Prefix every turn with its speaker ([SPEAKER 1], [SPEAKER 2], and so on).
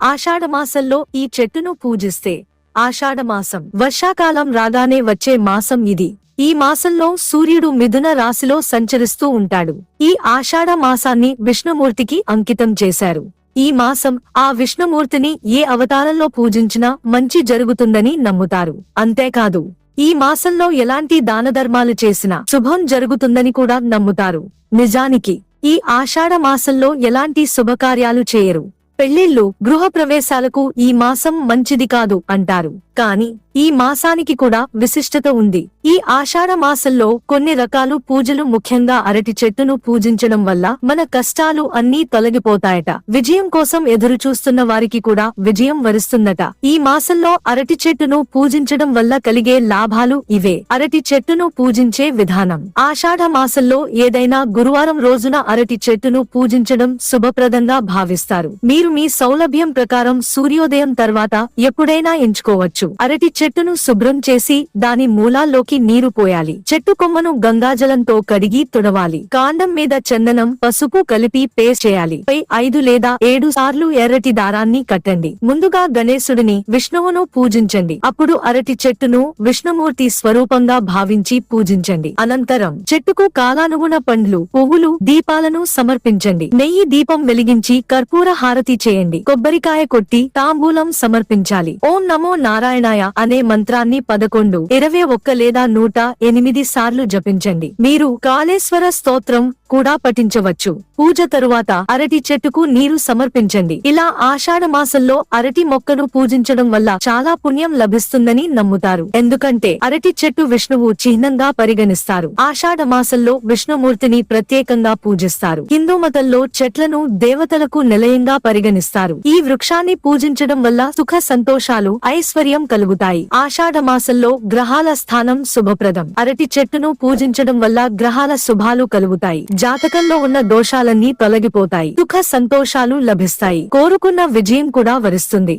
[SPEAKER 1] ఆషాఢమాసంలో ఈ చెట్టును పూజిస్తే ఆషాఢమాసం వర్షాకాలం రాగానే వచ్చే మాసం ఇది. ఈ మాసంలో సూర్యుడు మిథున రాశిలో సంచరిస్తూ ఉంటాడు. ఈ ఆషాఢ మాసాన్ని విష్ణుమూర్తికి అంకితం చేశారు. ఈ మాసం ఆ విష్ణుమూర్తిని ఏ అవతారంలో పూజించినా మంచి జరుగుతుందని నమ్ముతారు. అంతేకాదు ఈ మాసంలో ఎలాంటి దానధర్మాలు చేసినా శుభం జరుగుతుందని కూడా నమ్ముతారు. నిజానికి ఈ ఆషాఢ మాసంలో ఎలాంటి శుభకార్యాలు చేయరు. పెళ్లిళ్లు, గృహప్రవేశాలకు ఈ మాసం మంచిది కాదు అంటారు. కాని ఈ మాసానికి కూడా విశిష్టత ఉంది. ఈ ఆషాఢ మాసంలో కొన్ని రకాలు పూజలు, ముఖ్యంగా అరటి చెట్టును పూజించడం వల్ల మన కష్టాలు అన్నీ తొలగిపోతాయట. విజయం కోసం ఎదురు చూస్తున్న వారికి కూడా విజయం వరిస్తుందట. ఈ మాసంలో అరటి చెట్టును పూజించడం వల్ల కలిగే లాభాలు ఇవే. అరటి చెట్టును పూజించే విధానం: ఆషాఢ మాసంలో ఏదైనా గురువారం రోజున అరటి చెట్టును పూజించడం శుభప్రదంగా భావిస్తారు. మీరు మీ సౌలభ్యం ప్రకారం సూర్యోదయం తర్వాత ఎప్పుడైనా ఎంచుకోవచ్చు. అరటి చెట్టును శుభ్రం చేసి దాని మూలాల్లోకి నీరు పోయాలి. చెట్టు కొమ్మను గంగాజలంతో కడిగి తుడవాలి. కాండం మీద చందనం, పసుపు కలిపి పేస్ట్ చేయాలి. పై 5 లేదా 7 సార్లు ఎర్రటి దారాన్ని కట్టండి. ముందుగా గణేశుడిని, విష్ణువును పూజించండి. అప్పుడు అరటి చెట్టును విష్ణుమూర్తి స్వరూపంగా భావించి పూజించండి. అనంతరం చెట్టుకు కాలానుగుణ పండ్లు, పువ్వులు, దీపాలను సమర్పించండి. నెయ్యి దీపం వెలిగించి కర్పూర హారతి చేయండి. కొబ్బరికాయ కొట్టి తాంబూలం సమర్పించాలి. ఓం నమో నారాయణాయ అనే మంత్రాన్ని 11, 21 లేదా 108 సార్లు జపించండి. మీరు కాళేశ్వర స్తోత్రం కూడా పఠించవచ్చు. పూజ తరువాత అరటి చెట్టుకు నీరు సమర్పించండి. ఇలా ఆషాఢ మాసంలో అరటి మొక్కను పూజించడం వల్ల చాలా పుణ్యం లభిస్తుందని నమ్ముతారు. ఎందుకంటే అరటి చెట్టు విష్ణువు చిహ్నంగా పరిగణిస్తారు. ఆషాఢ మాసంలో విష్ణుమూర్తిని ప్రత్యేకంగా పూజిస్తారు. హిందూ మతంలో చెట్లను దేవతలకు నిలయంగా పరిగణిస్తారు. ఈ వృక్షాన్ని పూజించడం వల్ల సుఖ సంతోషాలు, ఐశ్వర్యం కలుగుతాయి. ఆషాఢ మాసంలో గ్రహాల స్థానం శుభప్రదం. అరటి చెట్టును పూజించడం వల్ల గ్రహాల శుభాలు కలుగుతాయి. జాతకంలో ఉన్న దోషాలన్నీ తొలగిపోతాయి. సుఖ సంతోషాలు లభిస్తాయి. కోరుకున్న విజయం కూడా వరిస్తుంది.